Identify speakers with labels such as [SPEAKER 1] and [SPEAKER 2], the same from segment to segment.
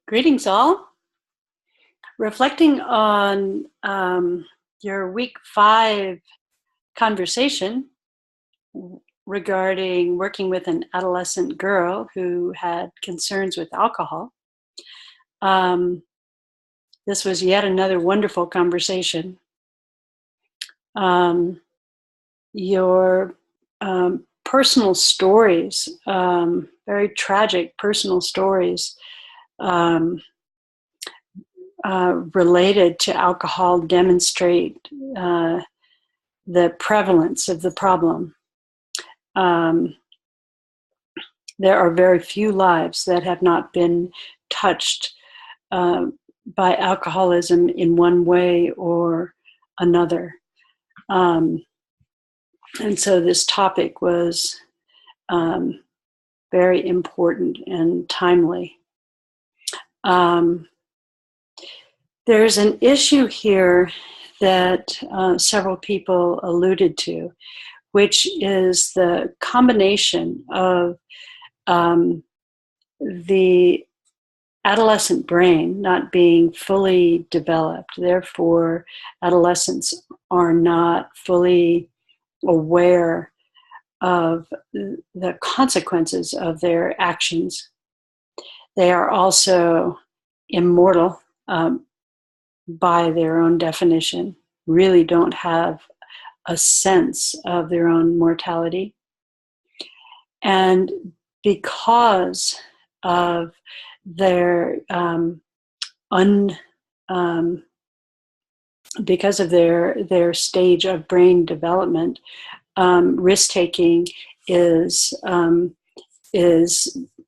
[SPEAKER 1] Greetings, all. Reflecting on your week 5 conversation regarding working with an adolescent girl who had concerns with alcohol. Um, this was yet another wonderful conversation. Your personal stories, very tragic personal stories, related to alcohol demonstrate the prevalence of the problem. There are very few lives that have not been touched by alcoholism in one way or another. And so this topic was very important and timely. There's an issue here that several people alluded to, which is the combination of the adolescent brain not being fully developed. Therefore, adolescents are not fully aware of the consequences of their actions. They are also immortal by their own definition, really don't have a sense of their own mortality. And because of their because of their stage of brain development, risk-taking is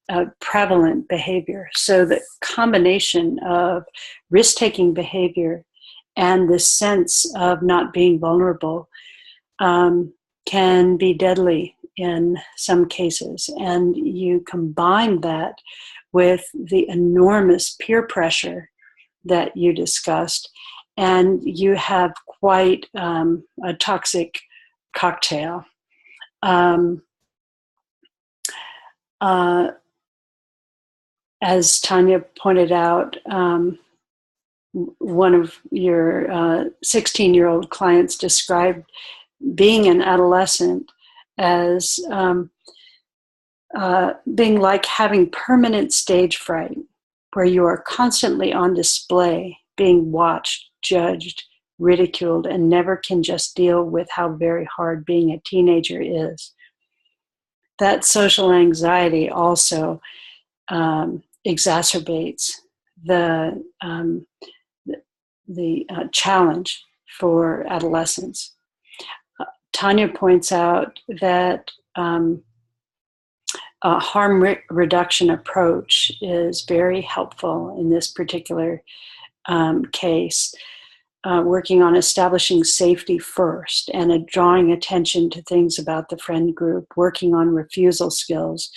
[SPEAKER 1] a prevalent behavior. So the combination of risk-taking behavior and this sense of not being vulnerable can be deadly in some cases. And you combine that with the enormous peer pressure that you discussed, and you have quite a toxic cocktail. As Tanya pointed out, one of your 16-year-old clients described being an adolescent as being like having permanent stage fright, where you are constantly on display, being watched, judged, ridiculed, and never can just deal with how very hard being a teenager is. That social anxiety also exacerbates the challenge for adolescents. Tanya points out that a harm reduction approach is very helpful in this particular case, working on establishing safety first and drawing attention to things about the friend group, working on refusal skills.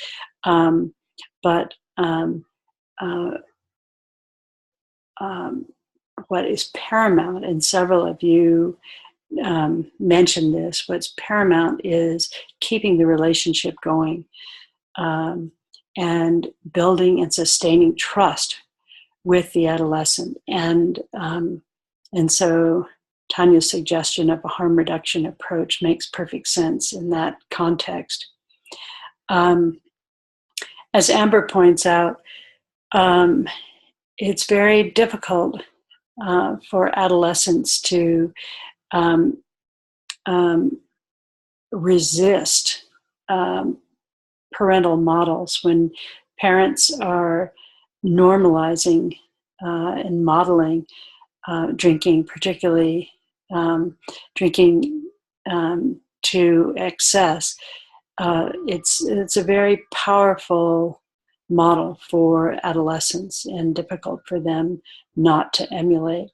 [SPEAKER 1] But what is paramount, and several of you mentioned this, what's paramount is keeping the relationship going and building and sustaining trust with the adolescent. And so Tanya's suggestion of a harm reduction approach makes perfect sense in that context. As Amber points out, it's very difficult for adolescents to resist parental models when parents are normalizing and modeling drinking, particularly drinking to excess. It's a very powerful model for adolescents and difficult for them not to emulate.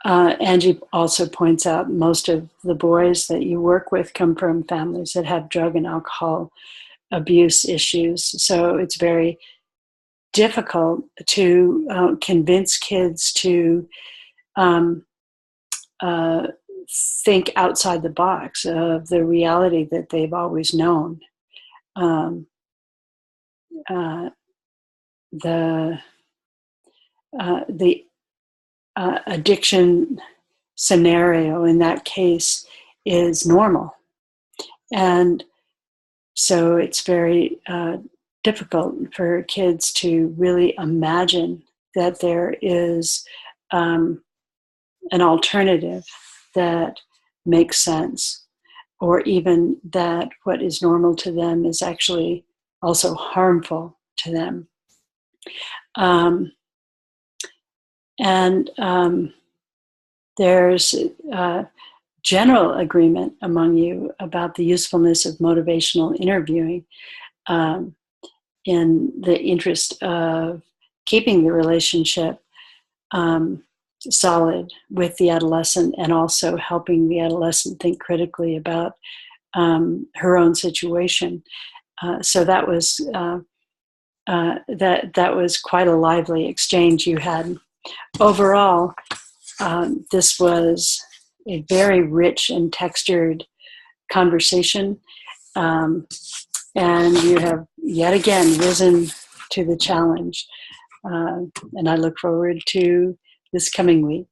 [SPEAKER 1] Angie also points out most of the boys that you work with come from families that have drug and alcohol abuse issues. So it's very difficult to convince kids to think outside the box of the reality that they've always known. the the addiction scenario in that case is normal. And so it's very difficult for kids to really imagine that there is an alternative that makes sense, or even that what is normal to them is actually also harmful to them. There's general agreement among you about the usefulness of motivational interviewing in the interest of keeping the relationship solid with the adolescent, and also helping the adolescent think critically about her own situation. So that was that was quite a lively exchange you had. Overall, this was a very rich and textured conversation, and you have yet again risen to the challenge. And I look forward to this coming week.